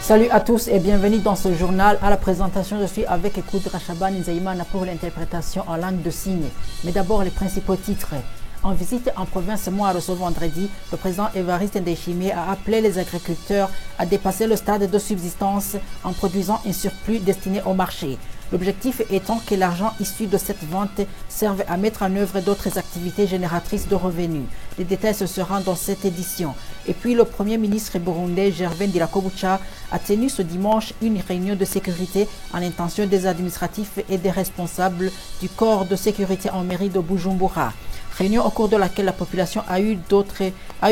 Salut à tous et bienvenue dans ce journal. À la présentation, je suis avec Koudra Chaban Nzaïmana pour l'interprétation en langue de signes. Mais d'abord, les principaux titres. En visite en province Moaro ce vendredi, le président Évariste Ndayishimiye a appelé les agriculteurs à dépasser le stade de subsistance en produisant un surplus destiné au marché. L'objectif étant que l'argent issu de cette vente serve à mettre en œuvre d'autres activités génératrices de revenus. Les détails se seront dans cette édition. Et puis le Premier ministre burundais Gervais Ndirakobucha a tenu ce dimanche une réunion de sécurité en intention des administratifs et des responsables du corps de sécurité en mairie de Bujumbura. Réunion au cours de laquelle la population a eu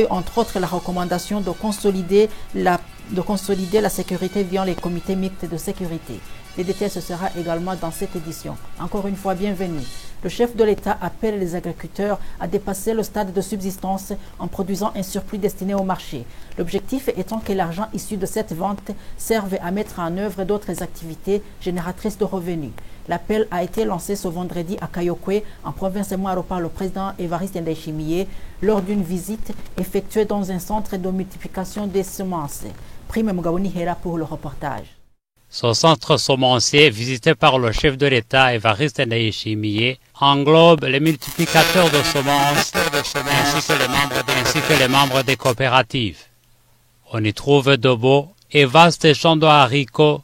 entre autres la recommandation de consolider la sécurité via les comités mixtes de sécurité. Les détails ce sera également dans cette édition. Encore une fois, bienvenue. Le chef de l'État appelle les agriculteurs à dépasser le stade de subsistance en produisant un surplus destiné au marché. L'objectif étant que l'argent issu de cette vente serve à mettre en œuvre d'autres activités génératrices de revenus. L'appel a été lancé ce vendredi à Kayokwe, en province de Moaro, par le président Évariste Ndayishimiye lors d'une visite effectuée dans un centre de multiplication des semences. Prime Mugaboni Hera pour le reportage. Ce centre semencier, visité par le chef de l'État Évariste Ndayishimiye, englobe les multiplicateurs de semences ainsi que les membres des coopératives. On y trouve de beaux et vastes champs de haricots,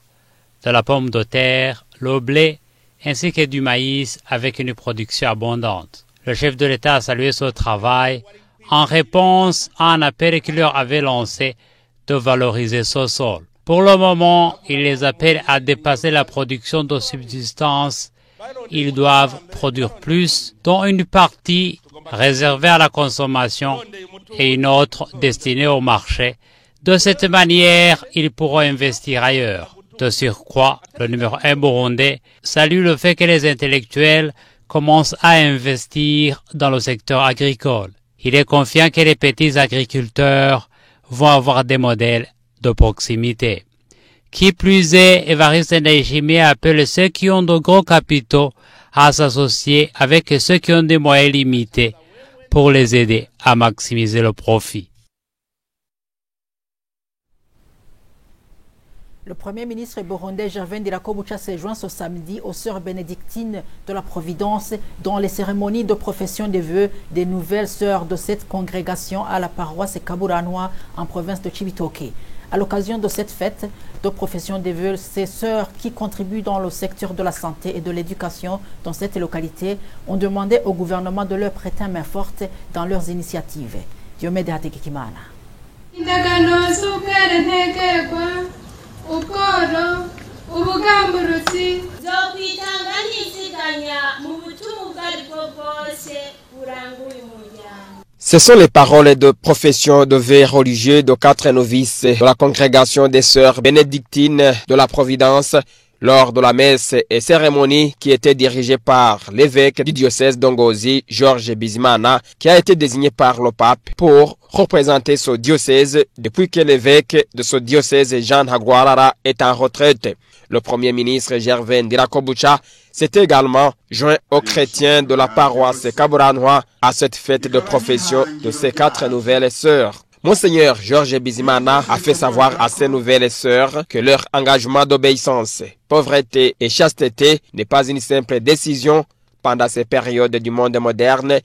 de la pomme de terre, le blé, ainsi que du maïs avec une production abondante. Le chef de l'État a salué ce travail en réponse à un appel qu'il leur avait lancé de valoriser ce sol. Pour le moment, il les appelle à dépasser la production de subsistance. Ils doivent produire plus, dont une partie réservée à la consommation et une autre destinée au marché. De cette manière, ils pourront investir ailleurs. De surcroît, le numéro 1 burundais salue le fait que les intellectuels commencent à investir dans le secteur agricole. Il est confiant que les petits agriculteurs vont avoir des modèles de proximité. Qui plus est, Évariste Ndayishimiye appelle ceux qui ont de gros capitaux à s'associer avec ceux qui ont des moyens limités pour les aider à maximiser le profit. Le Premier ministre burundais Gervais Ndirakobucha s'est joint ce samedi aux sœurs bénédictines de la Providence dans les cérémonies de profession des vœux des nouvelles sœurs de cette congrégation à la paroisse Kaburanwa en province de Cibitoke. À l'occasion de cette fête de profession des vœux, ces sœurs qui contribuent dans le secteur de la santé et de l'éducation dans cette localité ont demandé au gouvernement de leur prêter main forte dans leurs initiatives. Diomede Hatekikimana. Ce sont les paroles de profession de vœux religieux de 4 novices de la congrégation des sœurs bénédictines de la Providence lors de la messe et cérémonie qui était dirigée par l'évêque du diocèse d'Ongozi, Georges Bizimana, qui a été désigné par le pape pour représenter ce diocèse depuis que l'évêque de ce diocèse, Jean Hagwarara, est en retraite. Le Premier ministre Gervais Ndirakobucha s'est également joint aux chrétiens de la paroisse Kaburanwa à cette fête de profession de ces 4 nouvelles sœurs. Monseigneur Georges Bizimana a fait savoir à ces nouvelles sœurs que leur engagement d'obéissance, pauvreté et chasteté n'est pas une simple décision pendant ces périodes du monde moderne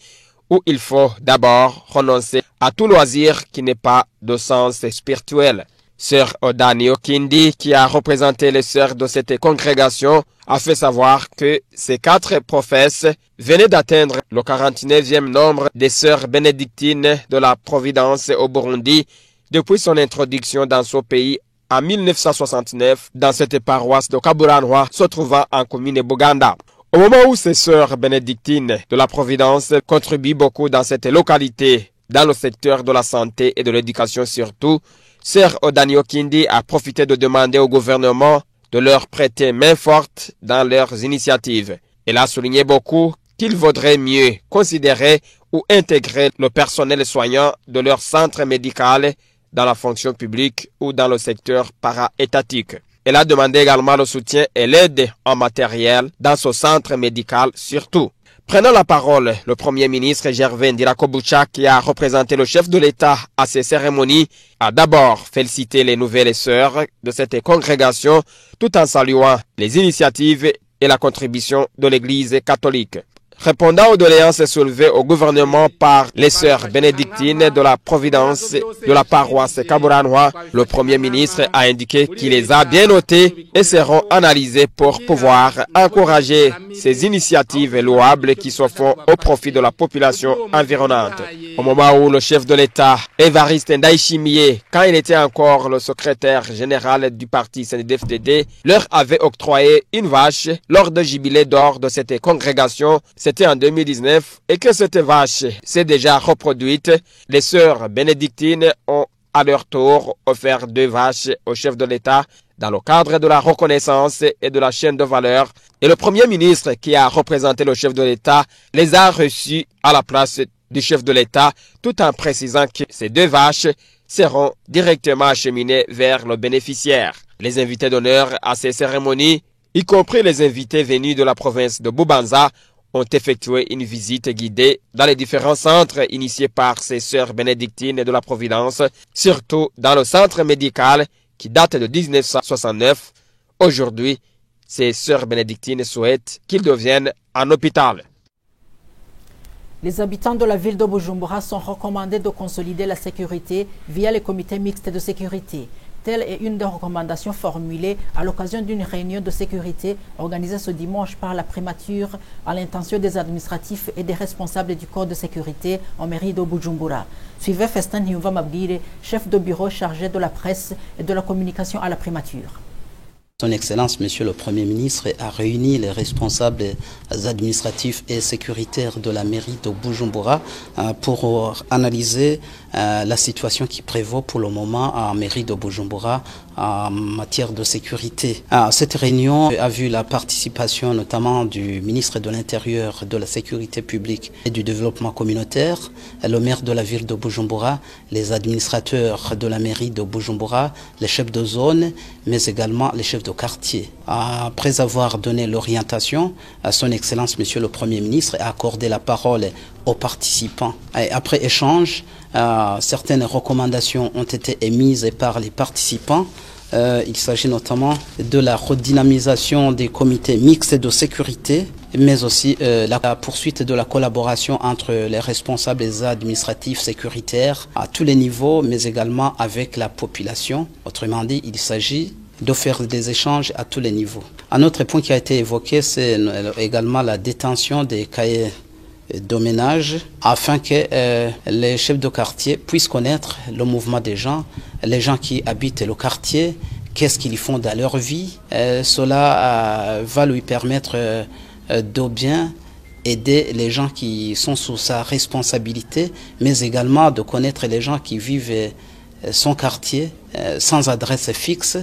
où il faut d'abord renoncer à tout loisir qui n'est pas de sens spirituel. Sœur Odani Okindi, qui a représenté les sœurs de cette congrégation, a fait savoir que ces 4 professes venaient d'atteindre le 49e nombre des sœurs bénédictines de la Providence au Burundi depuis son introduction dans ce pays en 1969 dans cette paroisse de Kaburanwa se trouvant en commune Buganda. Au moment où ces sœurs bénédictines de la Providence contribuent beaucoup dans cette localité, dans le secteur de la santé et de l'éducation surtout, Sœur Odani Okindi a profité de demander au gouvernement de leur prêter main forte dans leurs initiatives. Elle a souligné beaucoup qu'il vaudrait mieux considérer ou intégrer le personnel soignant de leur centre médical dans la fonction publique ou dans le secteur para-étatique. Elle a demandé également le soutien et l'aide en matériel dans ce centre médical surtout. Prenant la parole, le Premier ministre Gervais Ndirakobucha, qui a représenté le chef de l'État à ces cérémonies, a d'abord félicité les nouvelles sœurs de cette congrégation tout en saluant les initiatives et la contribution de l'Église catholique. Répondant aux doléances soulevées au gouvernement par les sœurs bénédictines de la Providence de la paroisse Kaburanois, le Premier ministre a indiqué qu'il les a bien notées et seront analysées pour pouvoir encourager ces initiatives louables qui se font au profit de la population environnante. Au moment où le chef de l'État, Évariste Ndayishimiye, quand il était encore le secrétaire général du parti CNDD-FDD, leur avait octroyé une vache lors du jubilé d'or de cette congrégation. C'était en 2019 et que cette vache s'est déjà reproduite. Les sœurs bénédictines ont à leur tour offert 2 vaches au chef de l'État dans le cadre de la reconnaissance et de la chaîne de valeur. Et le Premier ministre, qui a représenté le chef de l'État, les a reçus à la place du chef de l'État, tout en précisant que ces 2 vaches seront directement acheminées vers le bénéficiaire. Les invités d'honneur à ces cérémonies, y compris les invités venus de la province de Bubanza, ont effectué une visite guidée dans les différents centres initiés par ces sœurs bénédictines de la Providence, surtout dans le centre médical qui date de 1969. Aujourd'hui, ces sœurs bénédictines souhaitent qu'il devienne un hôpital. Les habitants de la ville de Bujumbura sont recommandés de consolider la sécurité via les comités mixtes de sécurité. Telle est une des recommandations formulées à l'occasion d'une réunion de sécurité organisée ce dimanche par la primature à l'intention des administratifs et des responsables du corps de sécurité en mairie de Bujumbura. Suivez Festin Nyumva Mabwire, chef de bureau chargé de la presse et de la communication à la primature. Son Excellence, Monsieur le Premier ministre, a réuni les responsables administratifs et sécuritaires de la mairie de Bujumbura pour analyser la situation qui prévaut pour le moment en mairie de Bujumbura en matière de sécurité. Cette réunion a vu la participation notamment du ministre de l'Intérieur, de la Sécurité publique et du Développement communautaire, le maire de la ville de Bujumbura, les administrateurs de la mairie de Bujumbura, les chefs de zone, mais également les chefs de quartier. Après avoir donné l'orientation, Son Excellence, Monsieur le Premier ministre, a accordé la parole aux participants. Et après échange, certaines recommandations ont été émises par les participants. Il s'agit notamment de la redynamisation des comités mixtes de sécurité, mais aussi la poursuite de la collaboration entre les responsables administratifs sécuritaires à tous les niveaux, mais également avec la population. Autrement dit, il s'agit de faire des échanges à tous les niveaux. Un autre point qui a été évoqué, c'est également la détention des cahiers de ménage afin que les chefs de quartier puissent connaître le mouvement des gens, les gens qui habitent le quartier, qu'est-ce qu'ils font dans leur vie. Cela va lui permettre de bien aider les gens qui sont sous sa responsabilité, mais également de connaître les gens qui vivent son quartier sans adresse fixe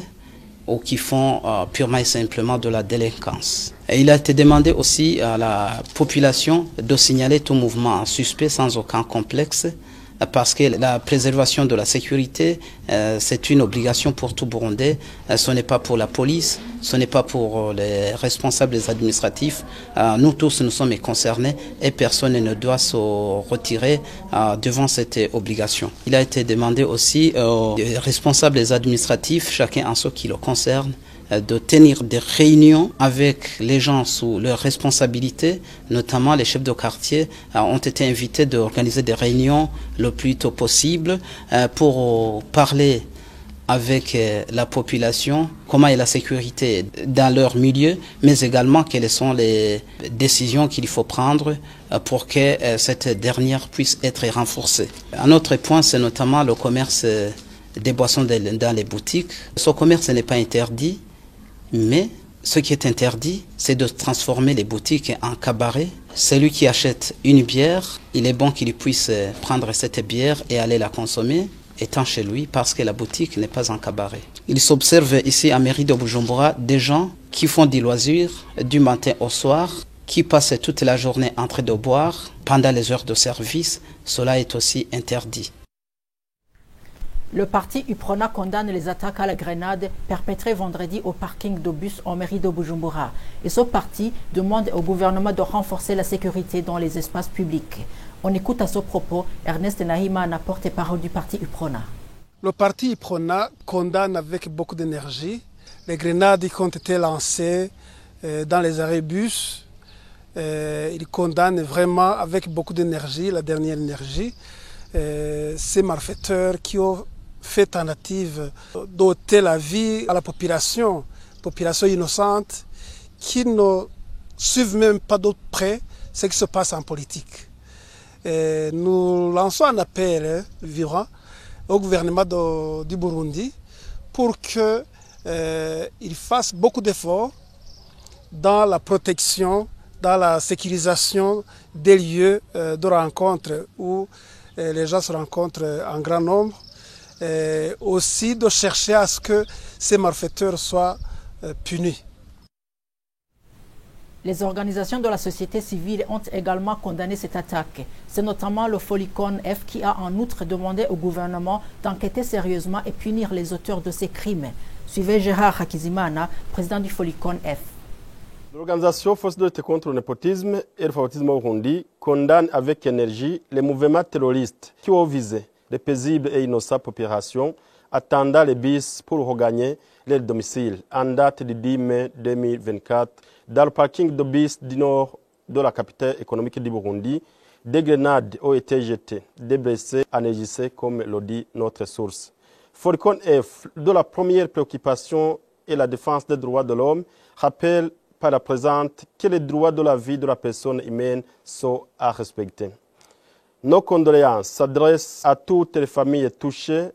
ou qui font purement et simplement de la délinquance. Et il a été demandé aussi à la population de signaler tout mouvement suspect sans aucun complexe, parce que la préservation de la sécurité, c'est une obligation pour tout Burundais. Ce n'est pas pour la police, ce n'est pas pour les responsables administratifs. Nous tous, nous sommes concernés et personne ne doit se retirer devant cette obligation. Il a été demandé aussi aux responsables administratifs, chacun en ce qui le concerne, de tenir des réunions avec les gens sous leur responsabilité, notamment les chefs de quartier ont été invités d'organiser des réunions le plus tôt possible pour parler avec la population, comment est la sécurité dans leur milieu, mais également quelles sont les décisions qu'il faut prendre pour que cette dernière puisse être renforcée. Un autre point, c'est notamment le commerce des boissons dans les boutiques. Ce commerce n'est pas interdit, mais ce qui est interdit, c'est de transformer les boutiques en cabaret. Celui qui achète une bière, il est bon qu'il puisse prendre cette bière et aller la consommer étant chez lui parce que la boutique n'est pas un cabaret. Il s'observe ici à mairie de Bujumbura des gens qui font du loisir du matin au soir, qui passent toute la journée en train de boire pendant les heures de service. Cela est aussi interdit. Le parti UPRONA condamne les attaques à la grenade perpétrées vendredi au parking de bus en mairie de Bujumbura. Et ce parti demande au gouvernement de renforcer la sécurité dans les espaces publics. On écoute à ce propos Ernest Nahimana, porte-parole du parti UPRONA. Le parti UPRONA condamne avec beaucoup d'énergie les grenades qui ont été lancées dans les arrêts bus. Il condamne vraiment avec beaucoup d'énergie, la dernière énergie, ces malfaiteurs qui ont fait tentative d'ôter la vie à la population innocente, qui ne suivent même pas de près ce qui se passe en politique. Nous lançons un appel vivant au gouvernement du Burundi pour qu'il fasse beaucoup d'efforts dans la protection, dans la sécurisation des lieux de rencontre où les gens se rencontrent en grand nombre. Aussi de chercher à ce que ces malfaiteurs soient punis. Les organisations de la société civile ont également condamné cette attaque. C'est notamment le Folicon F qui a en outre demandé au gouvernement d'enquêter sérieusement et punir les auteurs de ces crimes. Suivez Gérard Hakizimana, président du Folicon F. L'organisation Force de lutte contre le népotisme et le favoritisme au Burundi condamne avec énergie les mouvements terroristes qui ont visé les paisibles et innocentes populations attendant les bus pour regagner leur domicile en date du 10 mai 2024 dans le parking de bus du nord de la capitale économique du Burundi. Des grenades ont été jetées, des blessés anégisés comme le dit notre source. Folicon F, de la première préoccupation est la défense des droits de l'homme, rappelle par la présente que les droits de la vie de la personne humaine sont à respecter. Nos condoléances s'adressent à toutes les familles touchées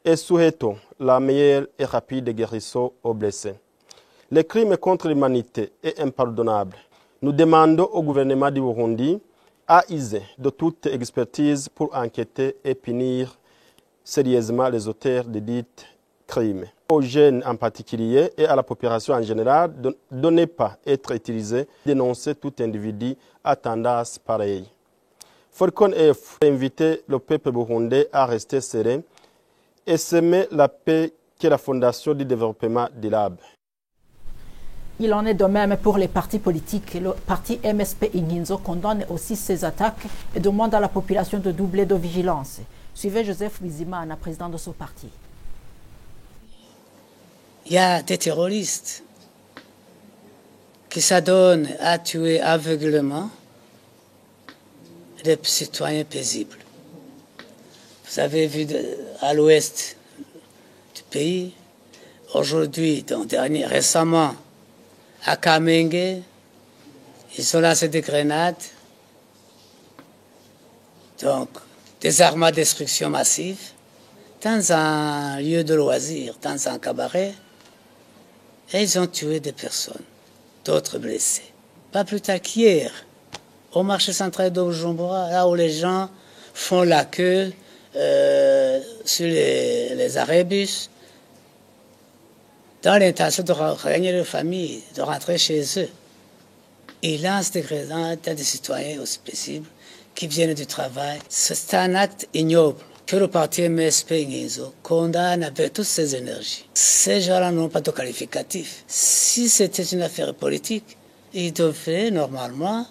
et souhaitons la meilleure et rapide guérison aux blessés. Les crimes contre l'humanité est impardonnable. Nous demandons au gouvernement du Burundi à user de toute expertise pour enquêter et punir sérieusement les auteurs de dits crimes. Aux jeunes en particulier et à la population en général de ne pas être utilisés, dénoncer tout individu à tendance pareille. Folicon F invite le peuple burundais à rester serein et semer la paix que la Fondation du développement durable. Il en est de même pour les partis politiques. Le parti MSP Inginzo condamne aussi ces attaques et demande à la population de doubler de vigilance. Suivez Joseph Bizimana, président de ce parti. Il y a des terroristes qui s'adonnent à tuer aveuglément des citoyens paisibles. Vous avez vu à l'ouest du pays, aujourd'hui, récemment, à Kamenge, ils ont lancé des grenades, donc des armes à destruction massive, dans un lieu de loisirs, dans un cabaret, et ils ont tué des personnes, d'autres blessés. Pas plus tard qu'hier, au marché central de Bujumbura, là où les gens font la queue sur les arrêts bus, dans l'intention de regagner leur famille, de rentrer chez eux. Ils lancent des grenades à des citoyens aussi paisibles qui viennent du travail. C'est un acte ignoble que le parti MSP Inginzo condamne avec toutes ses énergies. Ces gens-là n'ont pas de qualificatif. Si c'était une affaire politique, ils devraient normalement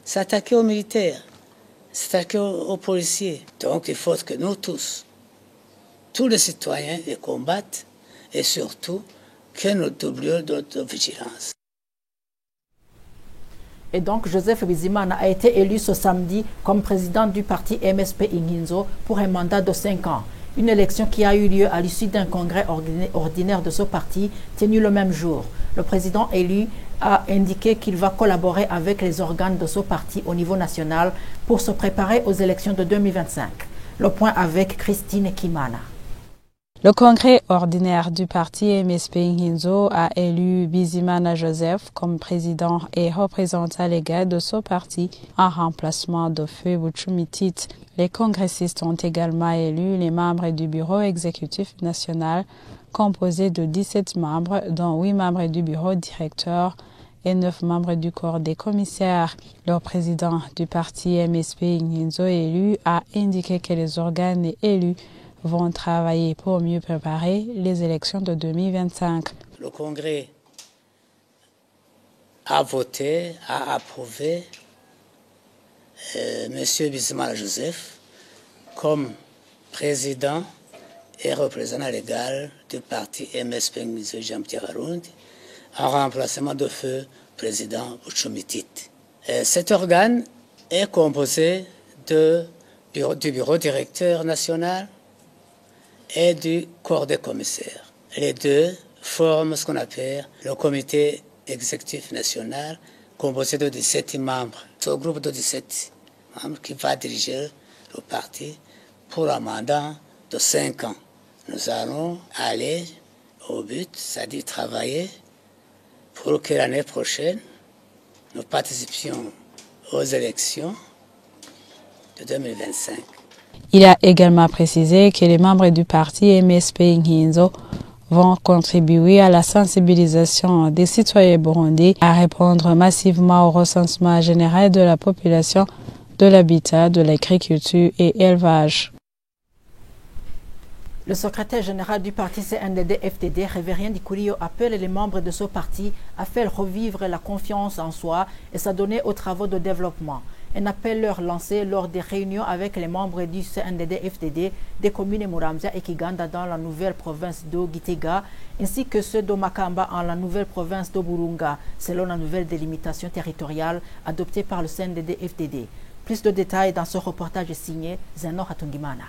s'attaquer aux militaires, s'attaquer aux policiers. Donc il faut que nous tous les citoyens, les combattent et surtout que nous doublions notre vigilance. Et donc, Joseph Bizimana a été élu ce samedi comme président du parti MSP Inginzo pour un mandat de 5 ans. Une élection qui a eu lieu à l'issue d'un congrès ordinaire de ce parti tenu le même jour. Le président élu a indiqué qu'il va collaborer avec les organes de ce parti au niveau national pour se préparer aux élections de 2025. Le point avec Christine Kimana. Le congrès ordinaire du parti MSP Inginzo a élu Bizimana Joseph comme président et représentant légal de ce parti en remplacement de Feu Buchumitit. Les congressistes ont également élu les membres du bureau exécutif national composé de 17 membres, dont 8 membres du bureau directeur et 9 membres du corps des commissaires. Le président du parti MSP Inginzo élu a indiqué que les organes élus vont travailler pour mieux préparer les élections de 2025. Le Congrès a voté, a approuvé M. Bizimana Joseph comme président et représentant légal du parti MSP Ngmizo Jean-Pierre Arundi en remplacement de feu président Buchumitit. Cet organe est composé du bureau directeur national et du corps des commissaires. Les deux forment ce qu'on appelle le comité exécutif national composé de 17 membres. Ce groupe de 17 membres qui va diriger le parti pour un mandat de 5 ans. Nous allons aller au but, c'est-à-dire travailler pour que l'année prochaine, nous participions aux élections de 2025. Il a également précisé que les membres du parti MSP Nkinzo vont contribuer à la sensibilisation des citoyens burundais à répondre massivement au recensement général de la population, de l'habitat, de l'agriculture et élevage. Le secrétaire général du parti CNDD-FDD, Révérien Dikurio, appelle les membres de ce parti à faire revivre la confiance en soi et s'adonner aux travaux de développement. Un appel leur lancé lors des réunions avec les membres du CNDD-FDD des communes Muramvya et Kiganda dans la nouvelle province de Gitega, ainsi que ceux de Makamba en la nouvelle province de Burunga, selon la nouvelle délimitation territoriale adoptée par le CNDD-FDD. Plus de détails dans ce reportage signé Zeno Hatungimana.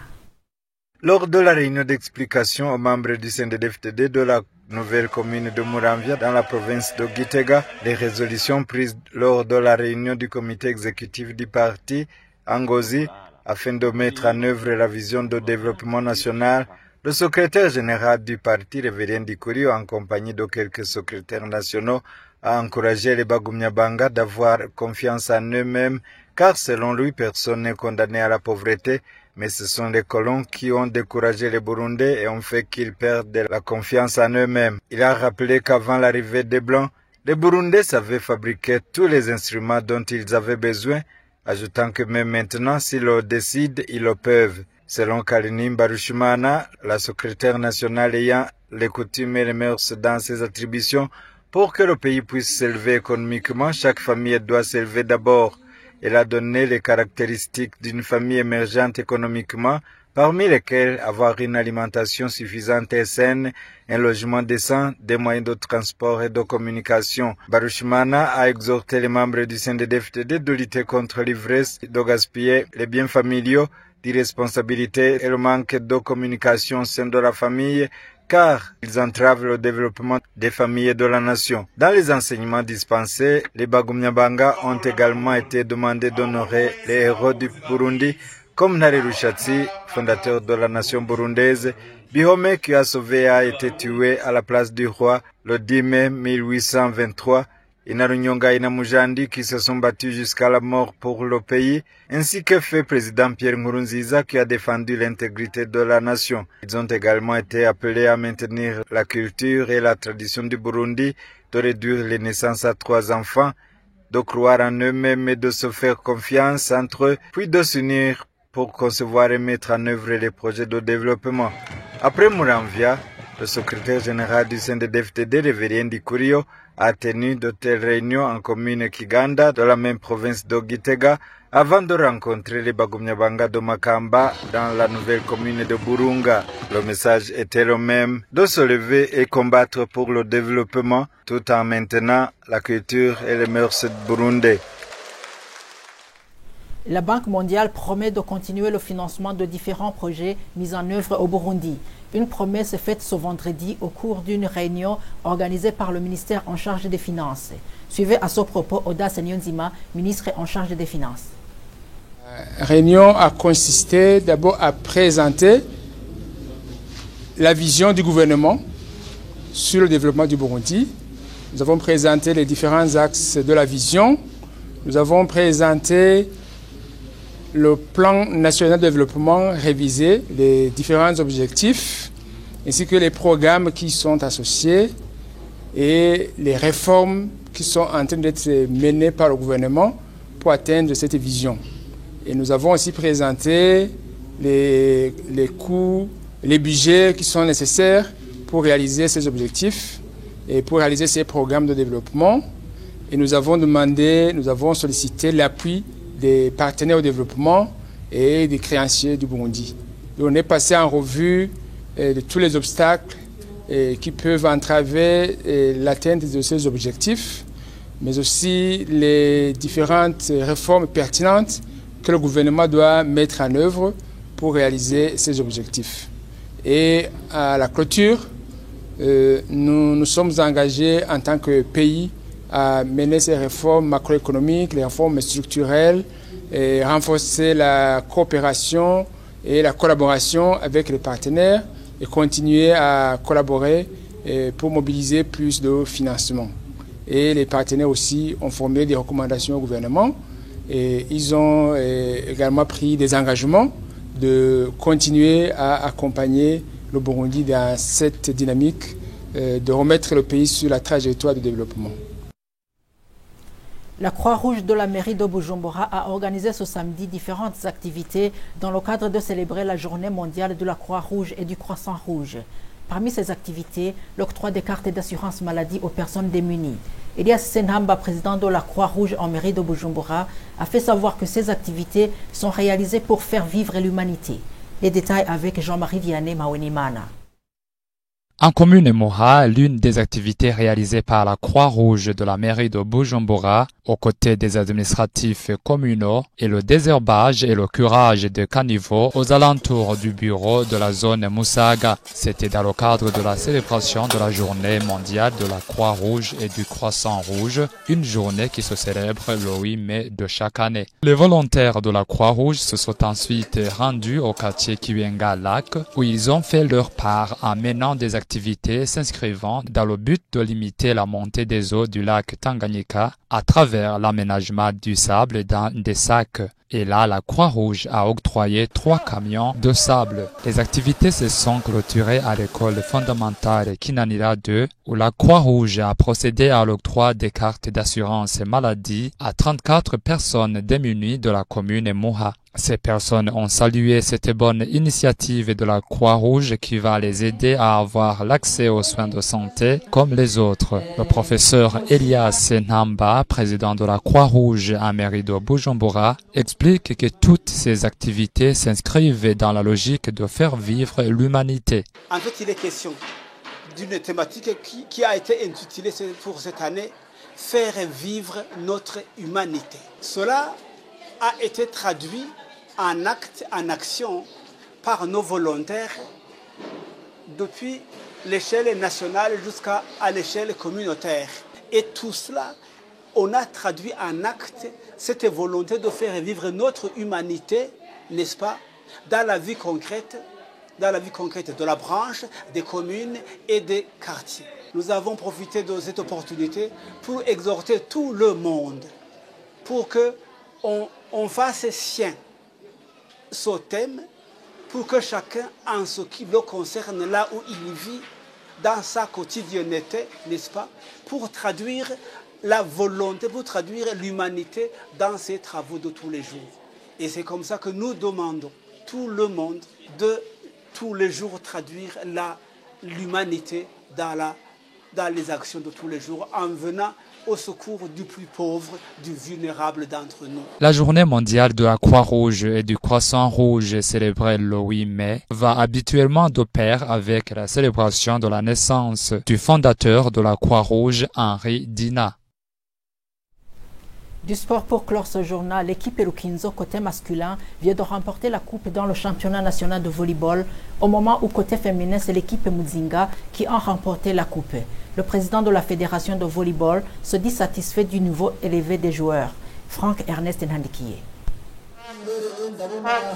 Lors de la réunion d'explication aux membres du CNDD-FDD de la nouvelle commune de Muramvya dans la province de Gitega, les résolutions prises lors de la réunion du comité exécutif du parti à Ngozi afin de mettre en œuvre la vision de développement national, le secrétaire général du parti, Révérien Dikurio, en compagnie de quelques secrétaires nationaux, a encouragé les Bagumyabanga d'avoir confiance en eux-mêmes, car selon lui, personne n'est condamné à la pauvreté, mais ce sont les colons qui ont découragé les Burundais et ont fait qu'ils perdent la confiance en eux-mêmes. Il a rappelé qu'avant l'arrivée des Blancs, les Burundais savaient fabriquer tous les instruments dont ils avaient besoin, ajoutant que même maintenant, s'ils le décident, ils le peuvent. Selon Kalinim Barushimana, la secrétaire nationale ayant les coutumes et les mœurs dans ses attributions, pour que le pays puisse s'élever économiquement, chaque famille doit s'élever d'abord. Elle a donné les caractéristiques d'une famille émergente économiquement, parmi lesquelles avoir une alimentation suffisante et saine, un logement décent, des moyens de transport et de communication. Barushimana a exhorté les membres du CNDD-FDD de lutter contre l'ivresse, de gaspiller les biens familiaux, l'irresponsabilité et le manque de communication au sein de la famille, car ils entravent le développement des familles et de la nation. Dans les enseignements dispensés, les Bagumyabanga ont également été demandés d'honorer les héros du Burundi, comme Nari Rushatsi, fondateur de la nation burundaise, Bihome qui a sauvé et a été tué à la place du roi le 10 mai 1823, Inarunyonga et Namujandi qui se sont battus jusqu'à la mort pour le pays, ainsi que fait président Pierre Nkurunziza qui a défendu l'intégrité de la nation. Ils ont également été appelés à maintenir la culture et la tradition du Burundi, de réduire les naissances à 3 enfants, de croire en eux-mêmes et de se faire confiance entre eux, puis de s'unir pour concevoir et mettre en œuvre les projets de développement. Après Muramvya, le secrétaire général du CNDD-FDD, Révérien Dikurio, a tenu de telles réunions en commune Kiganda, de la même province de Gitega, avant de rencontrer les Bagumyabanga de Makamba dans la nouvelle commune de Burunga. Le message était le même, de se lever et combattre pour le développement, tout en maintenant la culture et les mœurs burundais. La Banque mondiale promet de continuer le financement de différents projets mis en œuvre au Burundi. Une promesse faite ce vendredi au cours d'une réunion organisée par le ministère en charge des Finances. Suivez à ce propos Audace Nyonzima, ministre en charge des Finances. La réunion a consisté d'abord à présenter la vision du gouvernement sur le développement du Burundi. Nous avons présenté les différents axes de la vision. Nous avons présenté le plan national de développement révisé, les différents objectifs, ainsi que les programmes qui sont associés et les réformes qui sont en train d'être menées par le gouvernement pour atteindre cette vision. Et nous avons aussi présenté les coûts les budgets qui sont nécessaires pour réaliser ces objectifs et pour réaliser ces programmes de développement. Et nous avons sollicité l'appui des partenaires au développement et des créanciers du Burundi. Et on est passé en revue de tous les obstacles qui peuvent entraver l'atteinte de ces objectifs, mais aussi les différentes réformes pertinentes que le gouvernement doit mettre en œuvre pour réaliser ces objectifs. Et à la clôture, nous nous sommes engagés en tant que pays à mener ces réformes macroéconomiques, les réformes structurelles, et renforcer la coopération et la collaboration avec les partenaires et continuer à collaborer pour mobiliser plus de financement. Et les partenaires aussi ont formulé des recommandations au gouvernement et ils ont également pris des engagements de continuer à accompagner le Burundi dans cette dynamique de remettre le pays sur la trajectoire de développement. La Croix-Rouge de la mairie de Bujumbura a organisé ce samedi différentes activités dans le cadre de célébrer la journée mondiale de la Croix-Rouge et du Croissant Rouge. Parmi ces activités, l'octroi des cartes d'assurance maladie aux personnes démunies. Elias Senhamba, président de la Croix-Rouge en mairie de Bujumbura, a fait savoir que ces activités sont réalisées pour faire vivre l'humanité. Les détails avec Jean-Marie Vianney Mawenimana. En commune Moha, l'une des activités réalisées par la Croix-Rouge de la mairie de Bujumbura, aux côtés des administratifs communaux, est le désherbage et le curage de caniveaux aux alentours du bureau de la zone Musaga. C'était dans le cadre de la célébration de la journée mondiale de la Croix-Rouge et du Croissant Rouge, une journée qui se célèbre le 8 mai de chaque année. Les volontaires de la Croix-Rouge se sont ensuite rendus au quartier Kiwenga-Lac, où ils ont fait leur part en menant des activités s'inscrivant dans le but de limiter la montée des eaux du lac Tanganyika à travers l'aménagement du sable dans des sacs. Et là, la Croix-Rouge a octroyé 3 camions de sable. Les activités se sont clôturées à l'école fondamentale Kinanira 2, où la Croix-Rouge a procédé à l'octroi des cartes d'assurance maladie à 34 personnes démunies de la commune Moha. Ces personnes ont salué cette bonne initiative de la Croix-Rouge qui va les aider à avoir l'accès aux soins de santé comme les autres. Le professeur Elias Namba, président de la Croix-Rouge à mairie de Bujumbura, explique que toutes ces activités s'inscrivent dans la logique de faire vivre l'humanité. En fait, il est question d'une thématique qui a été intitulée pour cette année « Faire vivre notre humanité ». Cela a été traduit en acte, en action par nos volontaires depuis l'échelle nationale jusqu'à l'échelle communautaire. Et tout cela, on a traduit en acte cette volonté de faire vivre notre humanité, n'est-ce pas, dans la vie concrète de la branche, des communes et des quartiers. Nous avons profité de cette opportunité pour exhorter tout le monde, pour qu'on fasse sien ce thème, pour que chacun, en ce qui le concerne, là où il vit, dans sa quotidienneté, n'est-ce pas, pour traduire la volonté, pour traduire l'humanité dans ses travaux de tous les jours. Et c'est comme ça que nous demandons tout le monde de tous les jours traduire l'humanité dans les actions de tous les jours, en venant au secours du plus pauvre, du vulnérable d'entre nous. La journée mondiale de la Croix-Rouge et du Croissant Rouge célébrée le 8 mai va habituellement de pair avec la célébration de la naissance du fondateur de la Croix-Rouge, Henri Dina. Du sport pour clore ce journal, l'équipe Elukinzo côté masculin vient de remporter la coupe dans le championnat national de volleyball, au moment où côté féminin c'est l'équipe Muzinga qui a remporté la coupe. Le président de la fédération de volleyball se dit satisfait du niveau élevé des joueurs. Franck Ernest Nhandikiye.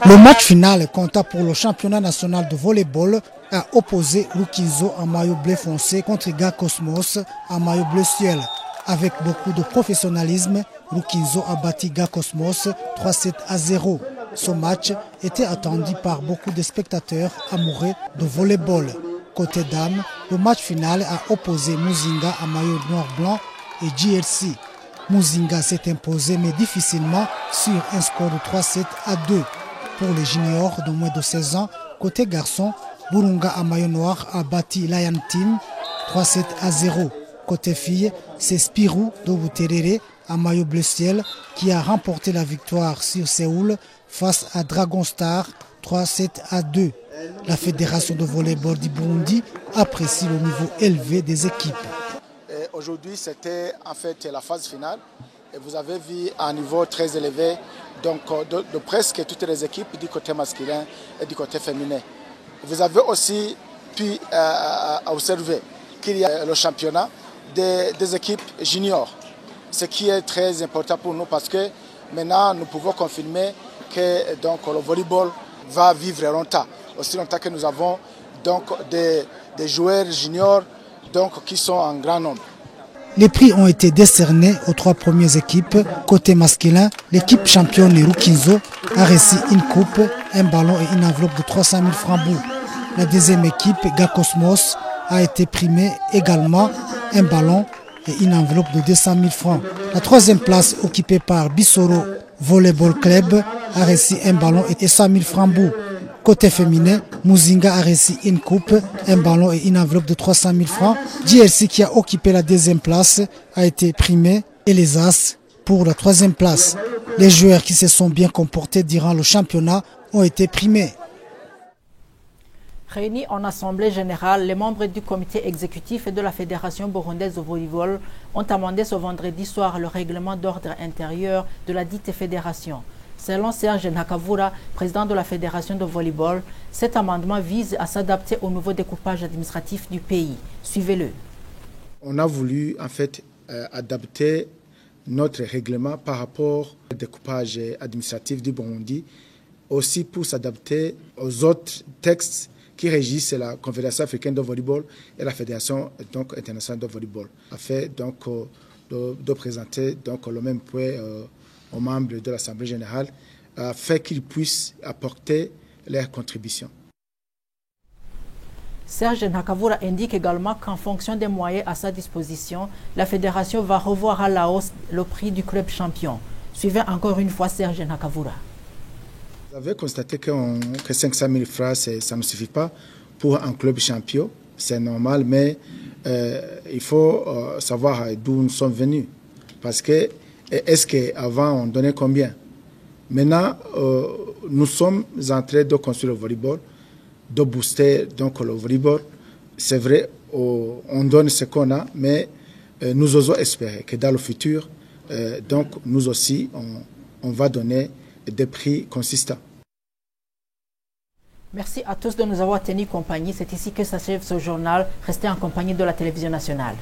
Le match final compta pour le championnat national de volleyball a opposé Lukinzo en maillot bleu foncé contre Ga Cosmos en maillot bleu ciel. Avec beaucoup de professionnalisme, Lukinzo a battu Ga Cosmos 3-7-0. Ce match était attendu par beaucoup de spectateurs amoureux de volleyball. Côté dames, le match final a opposé Muzinga en maillot noir-blanc et GLC. Muzinga s'est imposé mais difficilement sur un score de 3-7-2. Pour les juniors de moins de 16 ans, côté garçon, Burunga à maillot noir a battu Lion Team 3-7-0. Côté filles, c'est Spirou de Buterere à maillot bleu ciel qui a remporté la victoire sur Séoul face à Dragon Star 3-7-2. La fédération de volleyball du Burundi apprécie le niveau élevé des équipes. Aujourd'hui, c'était en fait la phase finale. Et vous avez vu un niveau très élevé donc, de presque toutes les équipes du côté masculin et du côté féminin. Vous avez aussi pu observer qu'il y a le championnat des équipes juniors, ce qui est très important pour nous parce que maintenant nous pouvons confirmer que donc, le volleyball va vivre longtemps, aussi longtemps que nous avons donc, des joueurs juniors donc, qui sont en grand nombre. Les prix ont été décernés aux 3 premières équipes. Côté masculin, l'équipe championne Rukinzo a reçu une coupe, un ballon et une enveloppe de 300 000 francs bourg. La deuxième équipe, Gakosmos, a été primée également, un ballon et une enveloppe de 200 000 francs. La troisième place, occupée par Bissoro Volleyball Club, a reçu un ballon et 100 000 francs bourg. Côté féminin, Muzinga a reçu une coupe, un ballon et une enveloppe de 300 000 francs. JRC qui a occupé la deuxième place a été primé et les As pour la troisième place. Les joueurs qui se sont bien comportés durant le championnat ont été primés. Réunis en assemblée générale, les membres du comité exécutif et de la Fédération burundaise de volleyball ont amendé ce vendredi soir le règlement d'ordre intérieur de la dite fédération. Selon Serge Nakavura, président de la Fédération de volleyball, cet amendement vise à s'adapter au nouveau découpage administratif du pays. Suivez-le. On a voulu en fait adapter notre règlement par rapport au découpage administratif du Burundi, aussi pour s'adapter aux autres textes qui régissent la Confédération africaine de volleyball et la Fédération donc, internationale de volleyball, afin donc, de présenter donc, le même point aux membres de l'Assemblée générale, afin qu'ils puissent apporter leurs contributions. Serge Nakavura indique également qu'en fonction des moyens à sa disposition, la Fédération va revoir à la hausse le prix du club champion. Suivez encore une fois Serge Nakavura. Vous avez constaté que 500 000 francs, ça ne suffit pas pour un club champion. C'est normal, mais il faut savoir d'où nous sommes venus. Parce que, est-ce qu'avant, on donnait combien? Maintenant, nous sommes en train de construire le volleyball, de booster donc, le volleyball. C'est vrai, on donne ce qu'on a, mais nous osons espérer que dans le futur, donc, nous aussi, on va donner des prix consistants. Merci à tous de nous avoir tenu compagnie. C'est ici que s'achève ce journal. Restez en compagnie de la télévision nationale.